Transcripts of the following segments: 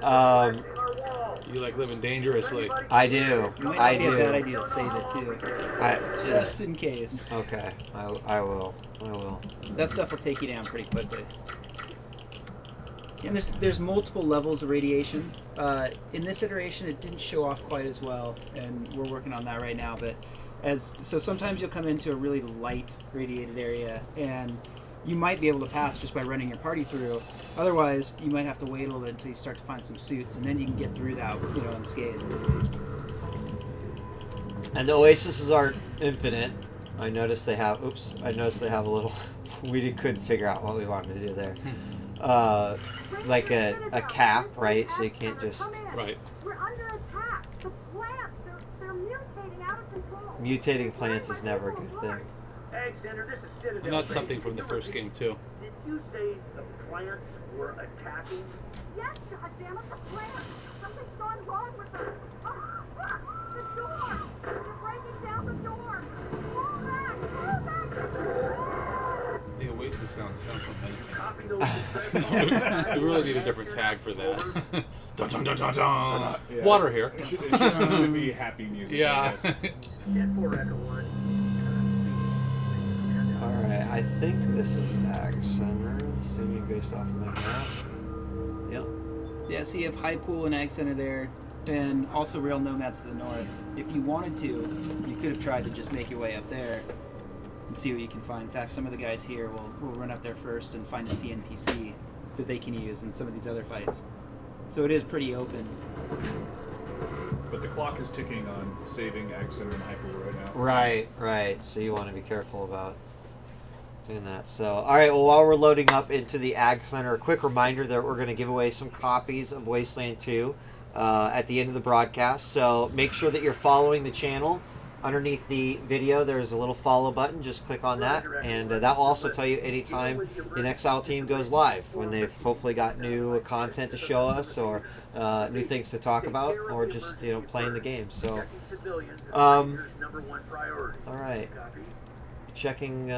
You like living dangerously. I do. It might I not be do. a bad idea to save it too, just in case. Okay, I will. I will. That stuff will take you down pretty quickly. And there's multiple levels of radiation. In this iteration, it didn't show off quite as well, and we're working on that right now. But so sometimes you'll come into a really light radiated area, and you might be able to pass just by running your party through. Otherwise, you might have to wait a little bit until you start to find some suits, and then you can get through that, unscathed. And the Oases are infinite. I noticed they have. Oops! I noticed they have a little. We couldn't figure out what we wanted to do there. Like a cap, right? So you can't just. Right. We're under attack. The plants, they're mutating out of control. Mutating plants is never a good thing. Ag Center, this is Citadel. And that's something from the first game too. Did you say the plants were attacking? Yes, goddammit, the plants. Something's gone wrong with them. The door. They're breaking down the door. Fall back. Fall back. The Oasis sounds so menacing. Copy those. We really need a different tag for that. Dun, dun, dun, dun, dun. Yeah. Water here. It should be happy music. Yeah. I guess. 10-4 Echo 1. Alright, I think this is Ag Center, assuming based off of my map. Yep. Yeah, so you have High Pool and Ag Center there, and also Rail Nomads to the north. If you wanted to, you could have tried to just make your way up there and see what you can find. In fact, some of the guys here will run up there first and find a CNPC that they can use in some of these other fights. So it is pretty open. But the clock is ticking on saving Ag Center and Hyper right now. Right. So you want to be careful about doing that. So, alright, well, while we're loading up into the Ag Center, a quick reminder that we're going to give away some copies of Wasteland 2 at the end of the broadcast. So make sure that you're following the channel. Underneath the video, there's a little follow button. Just click on that, and that will also tell you anytime the Exile team goes live, when they've hopefully got new content to show us, or new things to talk about, or just playing the game. So, all right, checking.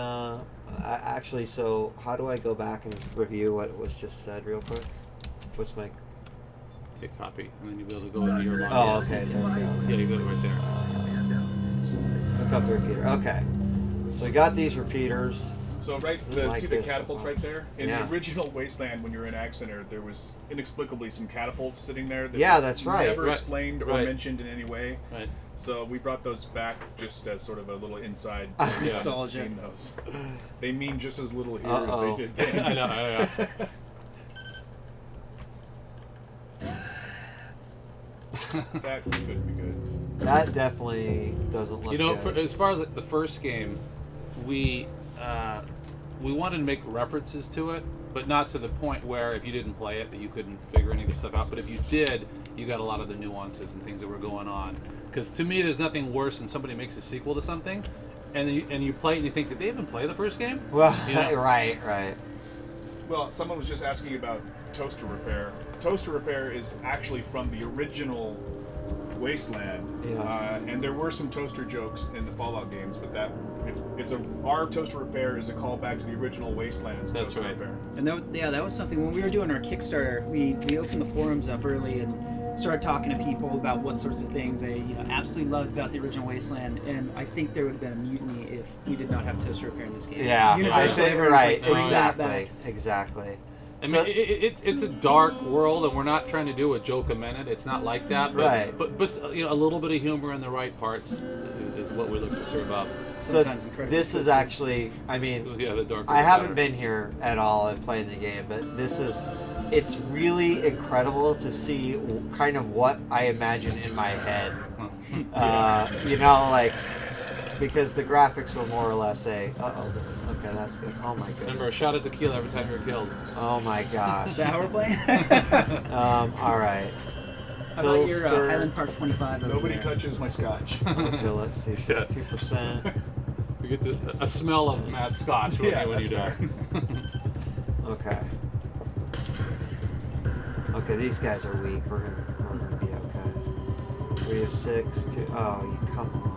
Actually, so how do I go back and review what was just said real quick? What's my Hit copy, and then you'll be able to go into your login. Oh, okay. There we go. Yeah, you got it right there. Hook up the repeater. Okay. So we got these repeaters. So Like see the this. catapults right there? In Yeah. the original Wasteland, when you're in Ag Center, there was inexplicably some catapults sitting there that Yeah, were that's right. never Right. explained or Right. mentioned in any way. Right. So we brought those back just as sort of a little inside. Nostalgia. Seen those. They mean just as little here Uh-oh. as they did then. I know. That could be good. That definitely doesn't look good. As far as like, the first game, we wanted to make references to it, but not to the point where if you didn't play it that you couldn't figure any of the stuff out. But if you did, you got a lot of the nuances and things that were going on. Because to me, there's nothing worse than somebody makes a sequel to something, and you play it and you think, did they even play the first game? Well, You know? right. Well, someone was just asking about Toaster Repair. Toaster Repair is actually from the original Wasteland, Yes. and there were some toaster jokes in the Fallout games, but our Toaster Repair is a callback to the original Wasteland's That's Toaster right. Repair. And that was something when we were doing our Kickstarter. We opened the forums up early and started talking to people about what sorts of things they absolutely loved about the original Wasteland. And I think there would have been a mutiny if we did not have Toaster Repair in this game. Yeah, I Universal say everyone's right. like, bring that Exactly. back. Exactly. I mean, it's a dark world, and we're not trying to do a joke a minute. It's not like that, but Right. but a little bit of humor in the right parts is what we look to serve up. So Sometimes incredibly this is twisted. actually, I mean, Yeah, the darker. I the haven't better. been here at all and playing the game, but it's really incredible to see kind of what I imagine in my head. Because the graphics were more or less okay, that's good. Oh my Remember, a goodness. shot at tequila every time you're killed. Oh my gosh. Is that how we're playing? All right. How about your Pilster. Highland Park 25 over Nobody there? touches my scotch. Okay, let's see, 62%. You get a smell of mad scotch when you that's die. fair. Okay. Okay, these guys are weak. We're gonna be okay. 3 of 6. 2. Oh, you come on.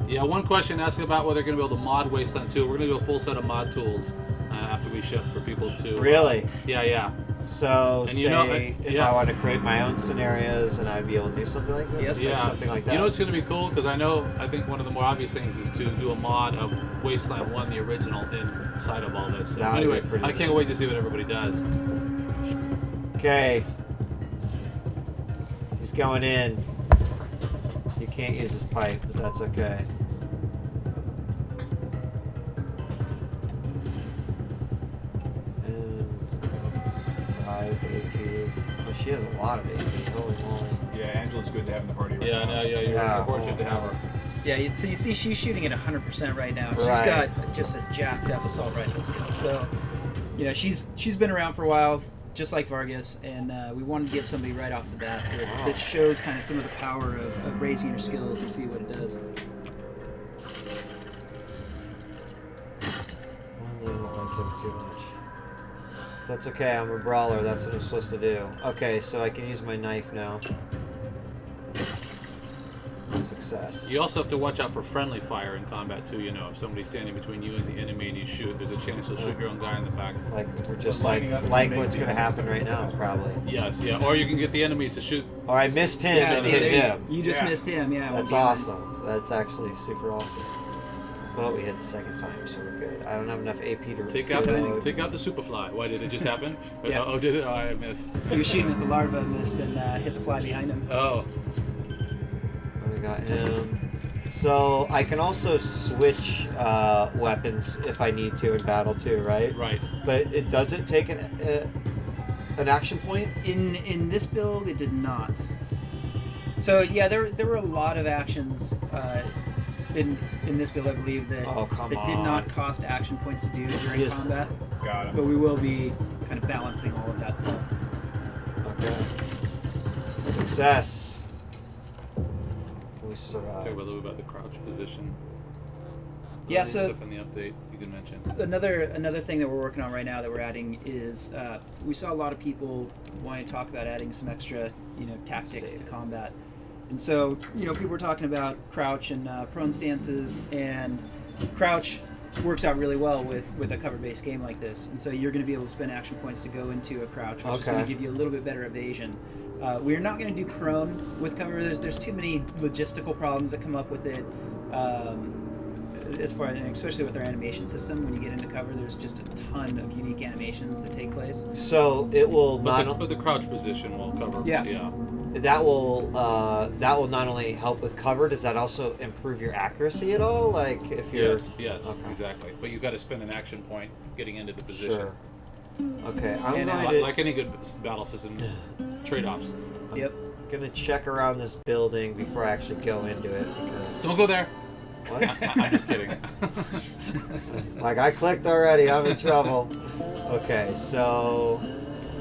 Yeah, one question asking about whether they're going to be able to mod Wasteland 2. We're going to do a full set of mod tools after we ship for people to. Really? Yeah. So, And say you know, if yeah. I want to create my own scenarios and I'd be able to do something like that? Yes. Like Yeah, something like that. You know what's going to be cool? Because I think one of the more obvious things is to do a mod of Wasteland 1, the original, inside of all this. So That would be anyway, pretty I can't neat. wait to see what everybody does. Okay. He's going in. You can't use his pipe, but that's okay. And 5 AP. Oh, she has a lot of AP. Holy moly. Yeah, Angela's good to have in the party. Right Yeah, now. no, yeah, you're Yeah. fortunate to have her. Yeah, so you see she's shooting at 100% right now. She's Right. got just a jacked up assault rifle skill. So, you know, she's been around for a while, just like Vargas, and we wanted to give somebody right off the bat that shows kind of some of the power of raising your skills and see what it does. I don't like him too much. That's okay, I'm a brawler, that's what I'm supposed to do. Okay, so I can use my knife now. Success. You also have to watch out for friendly fire in combat too. You know, if somebody's standing between you and the enemy and you shoot, there's a chance you'll shoot your own guy in the back. Like, we're just Lining up like to what's make going to the happen right enemies now, probably. Yes, yeah. Or you can get the enemies to shoot. Or I missed him Yeah, and see, hit there him. you just Yeah. missed him. Yeah, That's well, awesome. That's actually super awesome. Well, we hit the second time, so we're good. I don't have enough AP to Take out reload. the superfly. Why did it just happen? Yeah. Oh, did it? Oh, I missed. He was shooting at the larva, missed, and hit the fly behind him. Oh, We got him. So I can also switch weapons if I need to in battle too, right? right. But it doesn't take an action point. In this build, it did not. So yeah, there were a lot of actions in this build, I believe, that Oh, come that did on. not cost action points to do during Yes. combat. Got him. But we will be kind of balancing all of that stuff. Okay. Success. We Talk about a survived. little bit about the crouch position. Yeah, Other so stuff in the update you can mention. another thing that we're working on right now that we're adding is we saw a lot of people wanting to talk about adding some extra tactics to combat, and so people were talking about crouch and prone stances, and crouch works out really well with a cover-based game like this, and so you're going to be able to spend action points to go into a crouch, which is going to Okay. give you a little bit better evasion. We're not going to do prone with cover. There's too many logistical problems that come up with it. As far, and especially with our animation system, when you get into cover, there's just a ton of unique animations that take place. So it will But the crouch position will cover. Yeah. that will not only help with cover. Does that also improve your accuracy at all? Like if you're Yes, Okay. exactly. But you've got to spend an action point getting into the position. Sure. Okay, I'm And, going to Like any good battle system, trade-offs. Yep. gonna check around this building before I actually go into it because Don't go there. what? I'm just kidding. Like I clicked already. I'm in trouble. Okay, so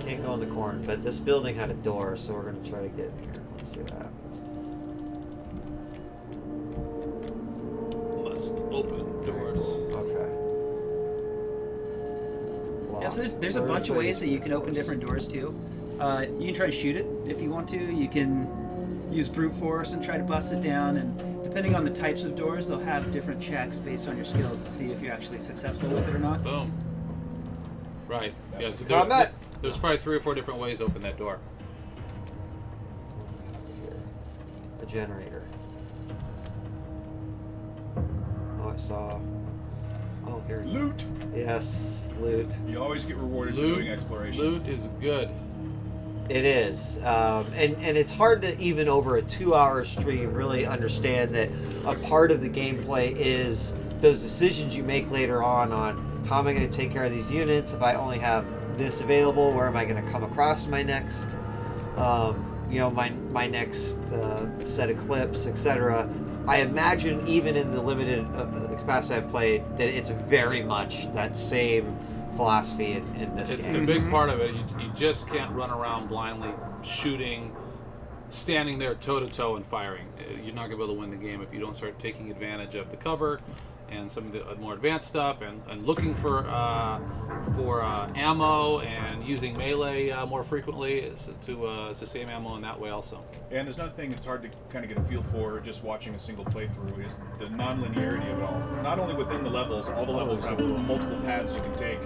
can't go in the corner, but this building had a door, so we're gonna try to get in here. Let's see what happens. Must open doors. Okay. Yeah, so there's So a bunch of everybody- ways that you can open different doors too. You can try to shoot it if you want to. You can use brute force and try to bust it down, and depending on the types of doors, they'll have different checks based on your skills to see if you're actually successful with it or not. Boom. Right. Yeah. So Combat! there's probably 3 or 4 different ways to open that door. A generator. Oh, I saw. Oh, here. Loot. Yes, loot. You always get rewarded for doing exploration. Loot is good. It is, and it's hard to even over a 2-hour stream really understand that a part of the gameplay is those decisions you make later on how am I going to take care of these units if I only have this available, where am I going to come across my next my next set of clips, etc. I imagine even in the limited capacity I've played that it's very much that same philosophy in this It's game. a big part of it. You just can't run around blindly shooting, standing there toe to toe and firing. You're not gonna be able to win the game if you don't start taking advantage of the cover and some of the more advanced stuff, and looking for ammo and using melee more frequently it's the same ammo in that way also. And there's another thing that's hard to kind of get a feel for just watching a single playthrough is the non-linearity of it all. Not only within the levels, all the levels have multiple paths you can take,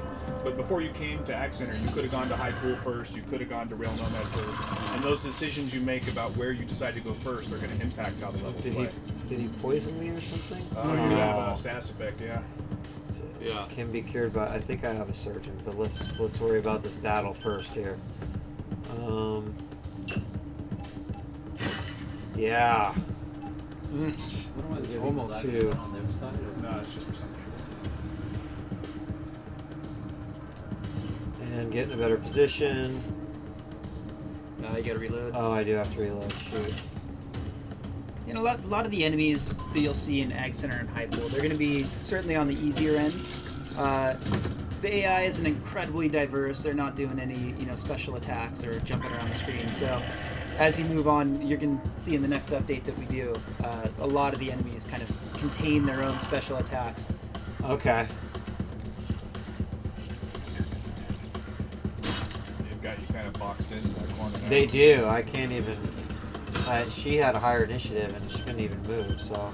but before you came to Ag Center, you could have gone to High Pool first, you could have gone to Rail Nomad first, and those decisions you make about where you decide to go first are going to impact how the levels play. Did he poison me or something? You could have a status effect, yeah. Yeah. Can be cured by. I think I have a surgeon, but let's worry about this battle first here. Yeah. Almost. Two. No, it's just for something. And get in a better position. You gotta reload. Oh, I do have to reload. Shoot. You know, a lot of the enemies that you'll see in Ag Center and High Pool, they're going to be certainly on the easier end. The AI isn't incredibly diverse. They're not doing any, special attacks or jumping around the screen. So, as you move on, you're going to see in the next update that we do, a lot of the enemies kind of contain their own special attacks. Okay. They've got you kind of boxed in that corner now. They do. I can't even. She had a higher initiative and she couldn't even move, so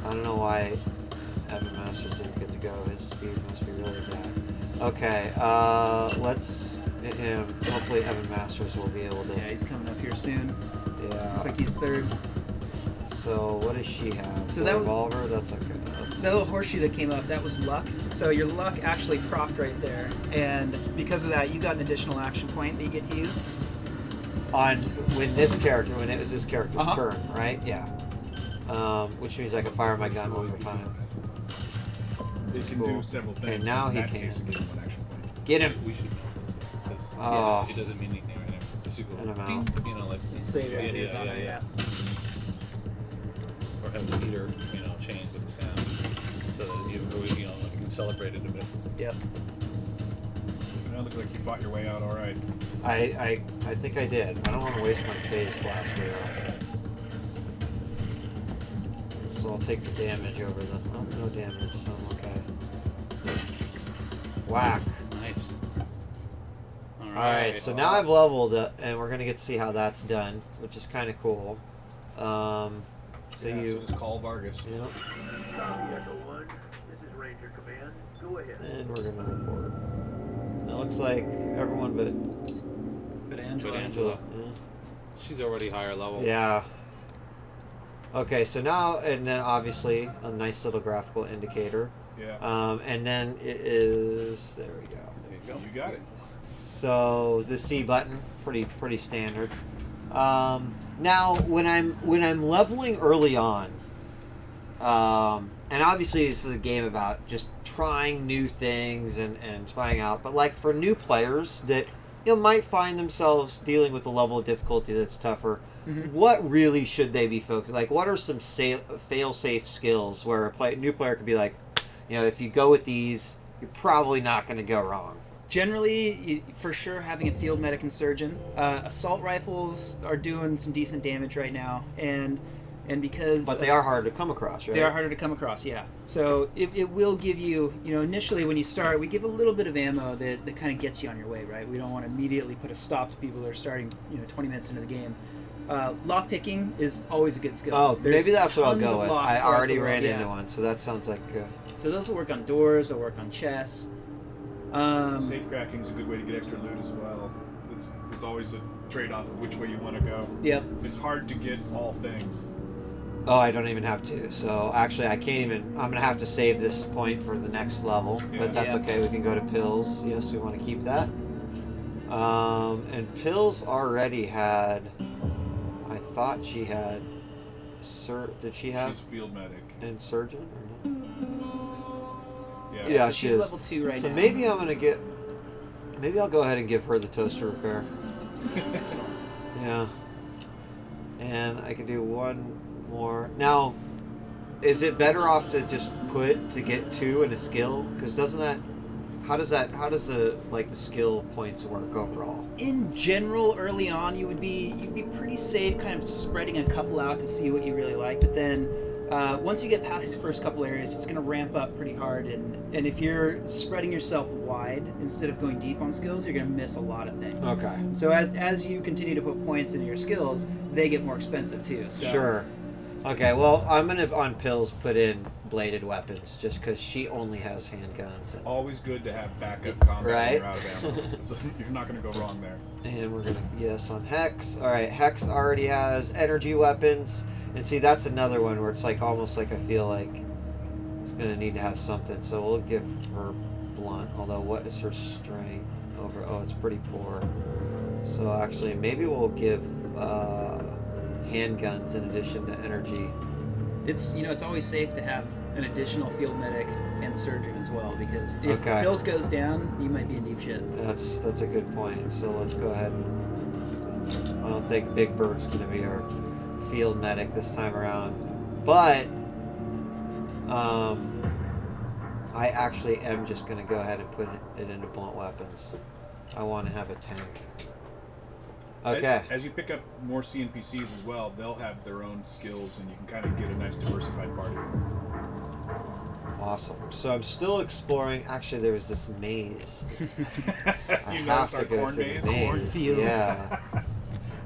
I don't know why Evan Masters didn't get to go. His speed must be really bad. Okay, let's. Hopefully, Evan Masters will be able to. Yeah, he's coming up here soon. Yeah. Looks like he's third. So what does she have? So The that was- revolver. That's okay. That little horseshoe that came up, that was luck. So your luck actually procced right there, and because of that, you got an additional action point that you get to use. On when it was this character's Uh-huh. turn, right? Yeah. Which means I can fire my gun one more time. They can do several things. Okay, now In he that can. case, it gives them one action point. Get him. We should because Oh. it doesn't mean anything right now. Just to go, And I'm ding, out. like Save it is on it, yeah. Or have the meter, change with the sound, so that you can celebrate it a bit. Yep. It looks like you fought your way out all right. I think I did. I don't want to waste my phase blast here. So I'll take the damage over the. Oh, no damage, so I'm okay. Whack. Nice. Alright, so now I've leveled it, and we're going to get to see how that's done, which is kind of cool. So So it's call Vargas. Yep. Copy Echo 1. This is Ranger Command. Go ahead. And we're going to report. It looks like everyone but Angela. Angela. Yeah. She's already higher level. Yeah. Okay, so now, and then obviously a nice little graphical indicator. Yeah. And then it is, there we go. There you go. You got it. So the C button, pretty standard. Now when I'm leveling early on, and obviously this is a game about just trying new things and trying out, but like for new players that might find themselves dealing with a level of difficulty that's tougher, what really should they be focused? Like, what are some fail-safe skills where a new player could be like, if you go with these, you're probably not going to go wrong? Generally, for sure, having a field medic and surgeon. Assault rifles are doing some decent damage right now, and because But they are hard to come across, right? they are harder to come across, yeah. So it will give you, initially when you start, we give a little bit of ammo that kind of gets you on your way, right? We don't want to immediately put a stop to people that are starting, 20 minutes into the game. Lock picking is always a good skill. Oh, There's maybe that's what I'll tons go of with. locks I throughout already the world, ran yeah. into one, so that sounds like. So those will work on doors, they'll work on chests. Safe cracking is a good way to get extra loot as well. There's always a trade-off of which way you want to go. Yep. It's hard to get all things. Oh, I don't even have to. So actually, I can't even. I'm gonna have to save this point for the next level, Yeah. but that's Yeah. okay. We can go to pills. Yes, we want to keep that. And pills already had. I thought she had. Did she have She's field medic. and surgeon? Or no? Yeah. So she she's is. level 2 right So now. maybe I'm gonna get. Maybe I'll go ahead and give her the toaster repair. Excellent. Yeah. And I can do one more. Now, is it better off to just to get 2 in a skill? Because doesn't that... How does the skill points work overall? In general, early on, you'd be pretty safe, kind of spreading a couple out to see what you really like. But then, Once you get past these first couple areas, it's going to ramp up pretty hard, and if you're spreading yourself wide instead of going deep on skills, you're going to miss a lot of things. Okay. So as you continue to put points into your skills, they get more expensive too. So. Sure. Okay, well, I'm going to, on Pills, put in bladed weapons, just because she only has handguns. Always good to have backup combat Right. when you're out of ammo. So you're not going to go wrong there. And we're going to, yes, on Hex. All right, Hex already has energy weapons. And see, that's another one where it's like almost like I feel like it's going to need to have something. So we'll give her blunt, although what is her strength over? Oh, it's pretty poor. So actually, maybe we'll give handguns in addition to energy. It's it's always safe to have an additional field medic and surgeon as well, because if Okay. Pills goes down, you might be in deep shit. That's a good point. So let's go ahead and I don't think Big Bird's going to be our field medic this time around. But I actually am just going to go ahead and put it into blunt weapons. I want to have a tank. Okay. As you pick up more CNPCs as well, they'll have their own skills, and you can kind of get a nice diversified party. Awesome. So I'm still exploring. Actually, there was this maze. I You have noticed to our go corn through the maze? maze. Cornfield. Yeah.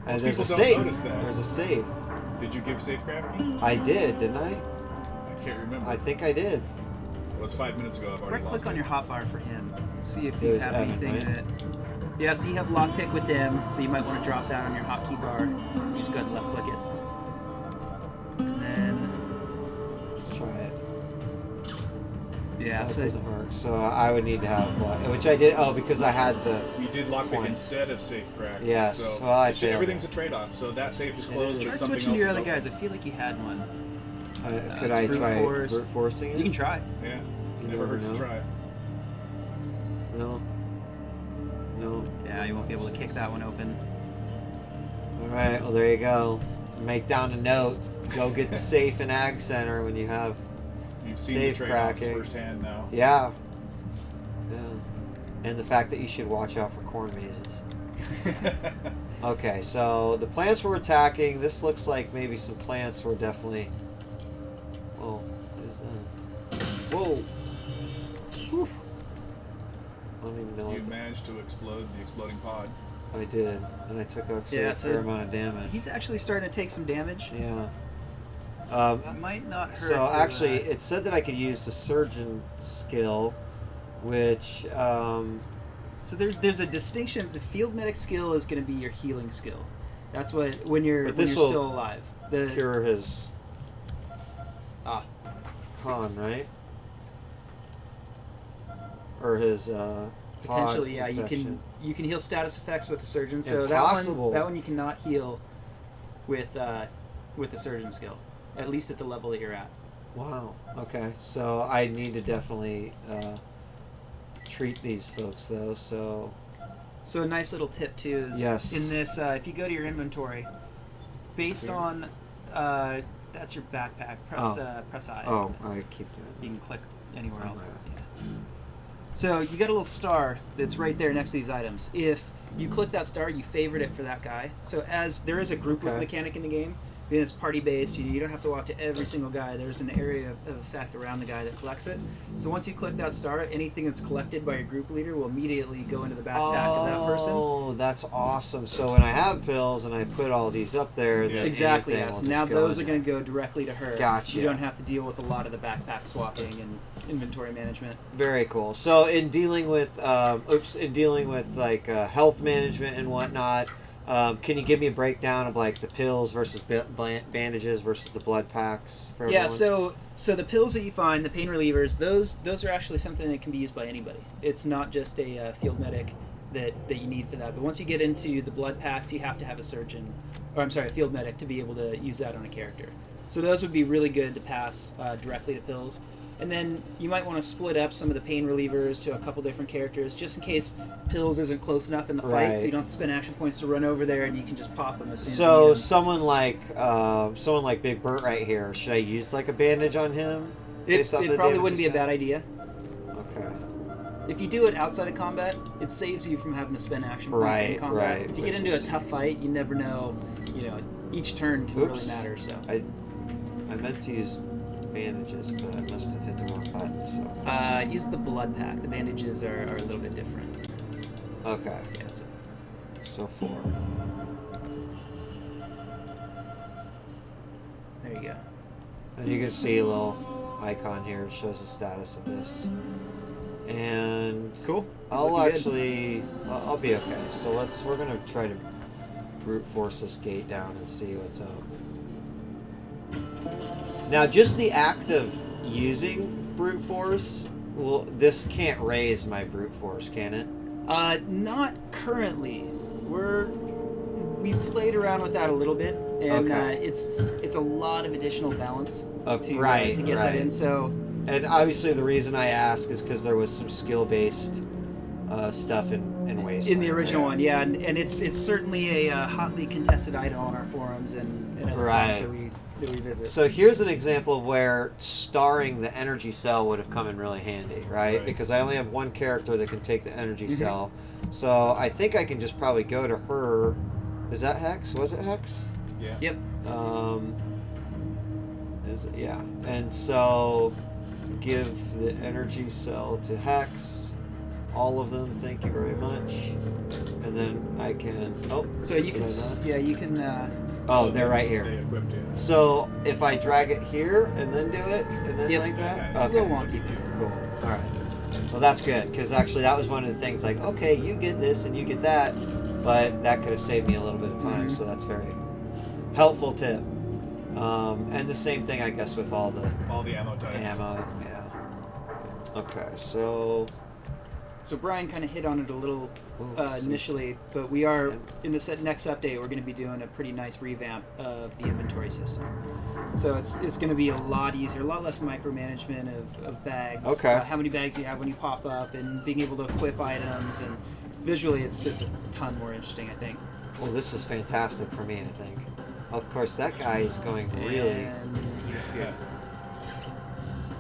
And Most there's a people don't save. notice that. There's a save. Did you give safecraft? I did, didn't I? I can't remember. I think I did. It was 5 minutes ago. I've already Right lost click on it. your hotbar for him. See if It you was have Evan, anything right? that. Yeah, so you have lockpick with them, so you might want to drop that on your hotkey bar. You just go ahead and left click it. And then. Let's try it. Yeah, That so. doesn't work. So I would need to have which I did. Oh, because I had the. You did lockpick Points. instead of safecraft. Yes, So well, I it should- failed everything's it. a trade-off. So that safe is It closed. is. but Try something switching to your else other is guys. I open. feel like you had one. Could it's I brute try force. brute forcing it? You can try. Yeah. You Never never hurts to know. try. No. No. Yeah, you won't be able to kick that one open. All right. Well, there you go. Make down a note. Go get the safe in Ag Center when you have. You've seen Safe the trade-offs cracking. firsthand now. Yeah. Yeah. And the fact that you should watch out for corn mazes. Okay, so the plants we're attacking, this looks like maybe some plants were definitely... Oh, what is that? Whoa! Whew. I don't even know You what managed to explode the exploding pod. I did. And I took actually Yeah, a so fair amount of damage. He's actually starting to take some damage. Yeah. It might not hurt. So to, actually, it said that I could use the surgeon skill, which... So there's a distinction. The field medic skill is going to be your healing skill. That's what when you're But this when you're will still alive. The cure his ah con, right? Or his potentially pod yeah infection. you can heal status effects with the surgeon. So Impossible. that one you cannot heal with the surgeon skill, at least at the level that you're at. Wow. Okay. So I need to definitely treat these folks though. So So a nice little tip too is Yes. in this if you go to your inventory, based Here. on that's your backpack. Press I. oh, I keep doing You can click anywhere else. Okay. Yeah. So you got a little star that's right there next to these items. If you click that star, you favorite it for that guy. So as there is a group Okay. mechanic in the game, being it's party based, you don't have to walk to every single guy. There's an area of effect around the guy that collects it. So once you click that star, anything that's collected by your group leader will immediately go into the backpack of that person. Oh, that's awesome. So when I have pills and I put all these up there, then Exactly, anything yes. will Now just go those in are there. going to go directly to her. Gotcha. You don't have to deal with a lot of the backpack swapping and inventory management. Very cool. So in dealing with like health management and whatnot, can you give me a breakdown of like the pills versus bandages versus the blood packs for Yeah, everyone? so the pills that you find, the pain relievers, those are actually something that can be used by anybody. It's not just a field medic that you need for that. But once you get into the blood packs, you have to have a field medic to be able to use that on a character. So those would be really good to pass directly to pills. And then you might want to split up some of the pain relievers to a couple different characters, just in case pills isn't close enough in the fight, Right. so you don't have to spend action points to run over there, and you can just pop them as soon as you So need 'em. someone like Big Bert right here, should I use like a bandage on him? It based off the probably damage wouldn't be he's a bad got? idea. Okay. If you do it outside of combat, it saves you from having to spend action points in Right, combat. right, If you get which into a is- tough fight, you never know. Each turn can Oops. really matter. So I I meant to use bandages, but I must have hit the wrong button. So. Use the blood pack. The bandages are a little bit different. Okay. Yeah, so So 4. there you go. And you can see a little icon here that shows the status of this. And Cool. I'll Looking good. actually, I'll be okay. So we're gonna try to brute force this gate down and see what's up. Now, just the act of using brute force, well, this can't raise my brute force, can it? Not currently. We played around with that a little bit, and Okay. it's a lot of additional balance Okay, to right, to get that right. in. So And obviously, the reason I ask is because there was some skill-based stuff in Wasteland. in the original one, yeah, and it's certainly a hotly contested item on our forums and other Right. forums that we visit. So here's an example of where starring the energy cell would have come in really handy, right? Right. Because I only have one character that can take the energy Mhm. cell. So I think I can just probably go to her. Is that Hex? Was it Hex? Yeah. Yep. Yeah. And so give the energy cell to Hex. All of them, thank you very much. And then I can. Oh, So you did can I not? you can. Oh, they're right They here. equipped it. So if I drag it here and then do it and then Yep. like that, It's a little wonky. Cool. All right. Well, that's good because actually that was one of the things. Like, okay, you get this and you get that, but that could have saved me a little bit of time. Mhm. So that's very helpful tip. And the same thing, I guess, with all the All the ammo types. ammo. Yeah. Okay. So. So Brian kind of hit on it a little Ooh, initially, but we are in the next update. We're going to be doing a pretty nice revamp of the inventory system. So it's going to be a lot easier, a lot less micromanagement of bags. Okay. How many bags you have when you pop up, and being able to equip items, and visually it's a ton more interesting, I think. Well, this is fantastic for me. I think. Of course, that guy is going really. And he disappeared.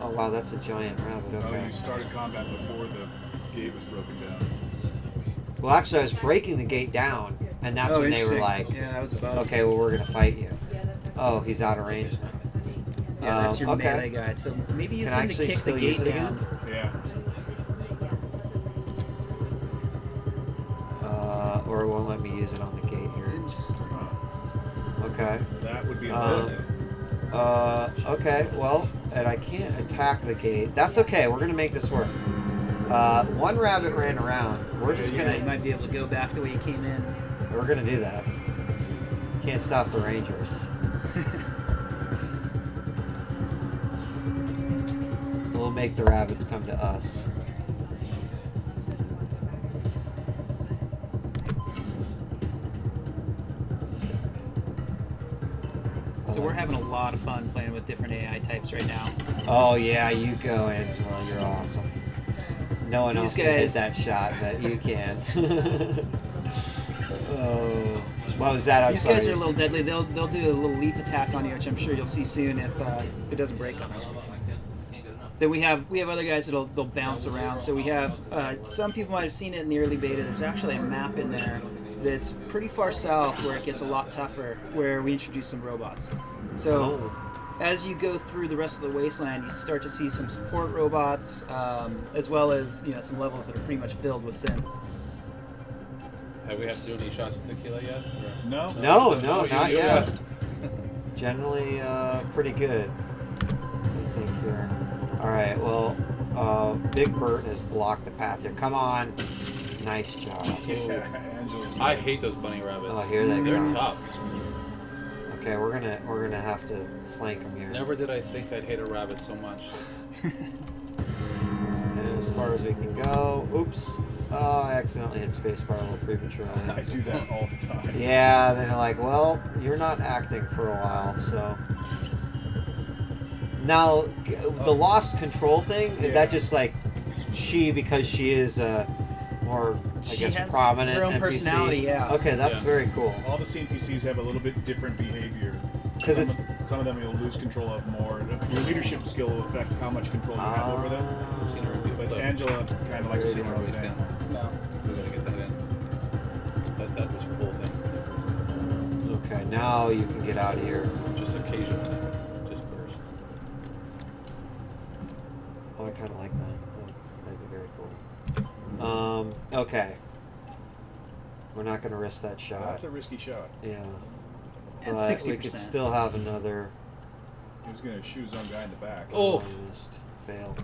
Oh wow, that's a giant rabbit. Oh, Okay. you started combat before the gate was broken down. Well, actually, I was breaking the gate down, and that's when they were interesting. like, yeah, that was a bug. "Okay, well, we're gonna fight you." Oh, he's out of range now. Yeah, that's your okay. melee guy. So maybe use Can I him to actually kick the still gate use it again? down. Yeah. Or it won't let me use it on the gate here. Interesting. Okay. That would be a Um, bit. Okay. Well, and I can't attack the gate. That's okay. We're gonna make this work. One rabbit ran around. We're just Yeah, gonna. you might be able to go back the way you came in. We're gonna do that. Can't stop the Rangers. We'll make the rabbits come to us. So we're having a lot of fun playing with different AI types right now. Oh yeah, you go, Angela. You're awesome. No one These else can hit guys- that shot, but you can. Oh, what was that? I'm These sorry. guys are a little deadly. They'll do a little leap attack on you, which I'm sure you'll see soon if it doesn't break on us. Then we have other guys that'll bounce around. So we have some people might have seen it in the early beta. There's actually a map in there that's pretty far south where it gets a lot tougher, where we introduce some robots. So Oh. as you go through the rest of the Wasteland, you start to see some support robots, as well as some levels that are pretty much filled with synths. Have we had to do any shots of tequila yet? Or- No. No, you- not you- yet. Generally, pretty good. I think here. All right. Well, Big Bert has blocked the path here. Come on. Nice job. Yeah, Angela's I hate those bunny rabbits. Oh, here they They're go. tough. Okay, we're gonna have to flank them here. Never did I think I'd hate a rabbit so much. And as far as we can go. Oops. Oh, I accidentally hit spacebar a little prematurely. I do that all the time. Yeah, then you're like, well, you're not acting for a while, so. Now, the lost control thing, Yeah. that just like, because she is more, I She guess, has prominent her own NPC. personality, yeah. Okay, that's Yeah. very cool. All the CNPCs have a little bit different behavior. 'Cause Some of them you'll lose control of more. Your leadership skill will affect how much control you have over them. It's gonna reveal But the- Angela kind of likes to do her We're own always thing. down. No. We gotta get that in. That was a cool thing. Okay, now you can get out of here. Just occasionally. Just burst. would kind of like that. That'd be very cool. Okay. We're not going to risk that shot. That's a risky shot. Yeah. At But 60%. we could still have another. He was going to shoot his own guy in the back. Oh. Missed. Fail.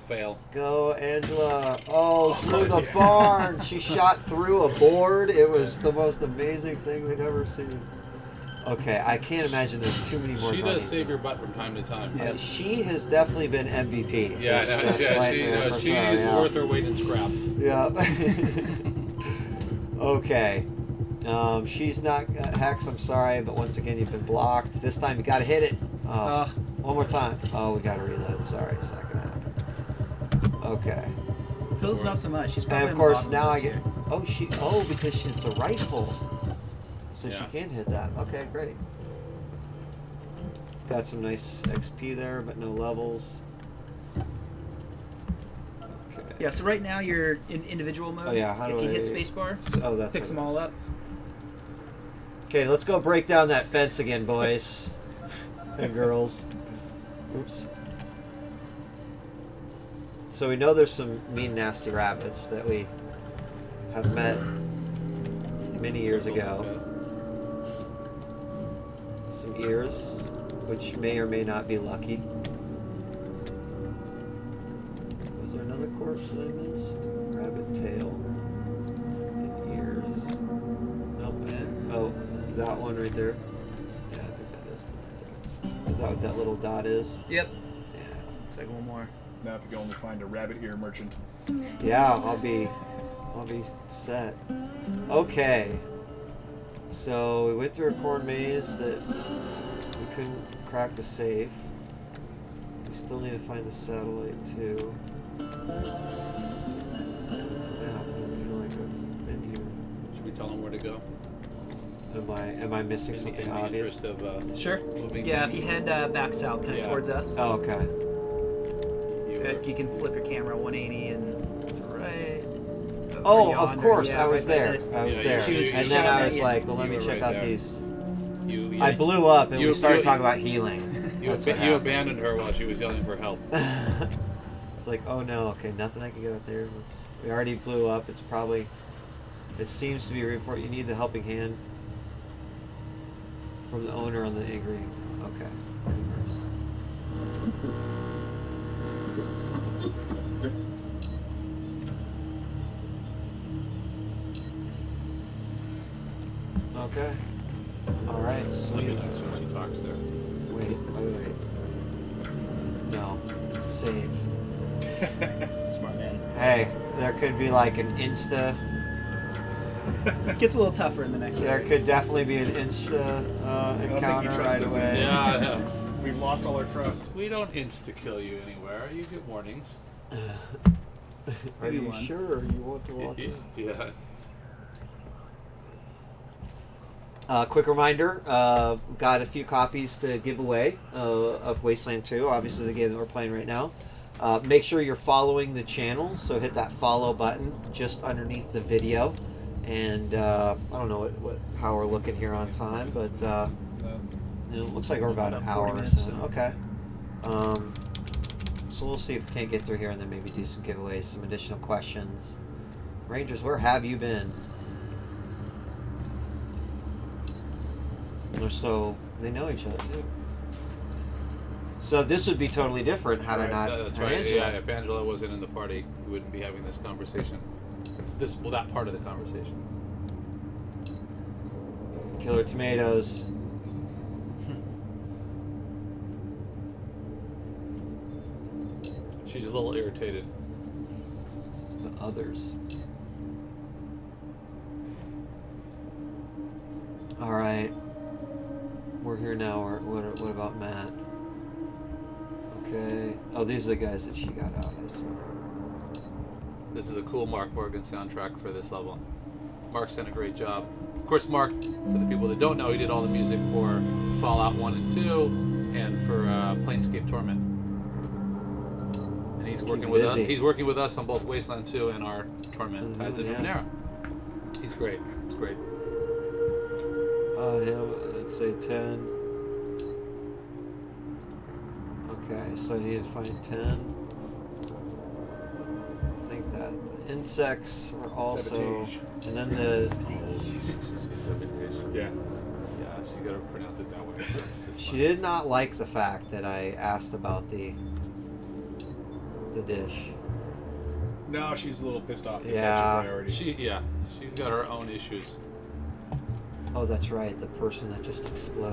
Fail. Go, Angela. Oh, through the barn. She shot through a board. It was the most amazing thing we'd ever seen. Okay, I can't imagine there's too many more She bunnies does save there. your butt from time to time. Yeah. She has definitely been MVP. Yeah, this- no, this yeah, playthrough for she sure, is yeah. worth her weight in scrap. Yeah. Okay. She's not Hex. I'm sorry, but once again you've been blocked. This time you got to hit it. Oh, one more time. Oh, we got to reload. Sorry, it's not gonna happen. Okay. Pill's not so much. She's probably And of in the course bottom now of I this get. here. Oh, because she's a rifle, so Yeah. she can hit that. Okay, great. Got some nice XP there, but no levels. Okay. Yeah, so right now you're in individual mode. Oh, yeah, how if do you I- hit spacebar, Oh, that's picks what them it all is. up. Okay, let's go break down that fence again, boys and girls. Oops. So we know there's some mean, nasty rabbits that we have met many years ago. Some ears, which may or may not be lucky. Was there another corpse that I missed? Rabbit tail. And ears. Nope. Oh, that one right there. Yeah, I think that is one right there. Is that what that little dot is? Yep. Yeah. Looks like one more. Now if you can only find a rabbit ear merchant. Yeah, I'll be set. Okay. So we went through a corn maze that we couldn't crack the safe. We still need to find the satellite too. Yeah, I feel like I've been here. Should we tell them where to go? Am I missing In something the obvious? interest of Sure. moving Yeah, if things. you head back south, kind of Yeah. towards us, Oh, okay. you can flip your camera 180 and it's right. over Oh, of yonder. course, Yeah, I was right by there. the- I was Yeah, there. she was- And she then was- I was yeah. like, well, let You me were check right out there. these. You, I blew up and you- we started you- talking about healing. That's what You happened. abandoned her while she was yelling for help. It's like, oh no, okay, nothing I can get out there. We already blew up. It seems to be reinforced. You need the helping hand from the owner on the angry. Okay. Reverse. Okay. All right. Look Sweet. at that when she talks there. Wait. No. Save. Smart man. Hey, there could be like an Insta. It gets a little tougher in the next There area. could definitely be an Insta think you encounter trust right us away. Yeah, I know. We've lost all our trust. We don't insta-kill you anywhere. You get warnings. Are Maybe you one. sure you want to walk in? Yeah. Quick reminder, got a few copies to give away of Wasteland 2, obviously the game that we're playing right now. Make sure you're following the channel, so hit that follow button just underneath the video. And I don't know how we're looking here on time, but it looks like we're about an About 40 hour or minutes, so. so. Okay. So we'll see if we can't get through here and then maybe do some giveaways, some additional questions. Rangers, where have you been? So they know each other too. So this would be totally different had I not That's had right. Angela. Yeah, if Angela wasn't in the party, we wouldn't be having this conversation. That part of the conversation. Killer tomatoes. She's a little irritated. The others. All right. We're here now. What about Matt? Okay. Oh, these are the guys that she got out. I see. This is a cool Mark Morgan soundtrack for this level. Mark's done a great job. Of course, Mark, for the people that don't know, he did all the music for Fallout 1 and 2 and for Planescape Torment. And he's working with us. busy. He's working with us on both Wasteland 2 and our Torment Tides of yeah. Numenera. He's great. It's great. Let's say 10. Okay, so I need to find 10. insects are also, Sabotage. and then the Yeah. Yeah, you gotta pronounce it that way. That's just she did not like the fact that I asked about the dish. No, she's a little pissed off. That Yeah. That's your priority. she's got her own issues. Oh, that's right, the person that just exploded.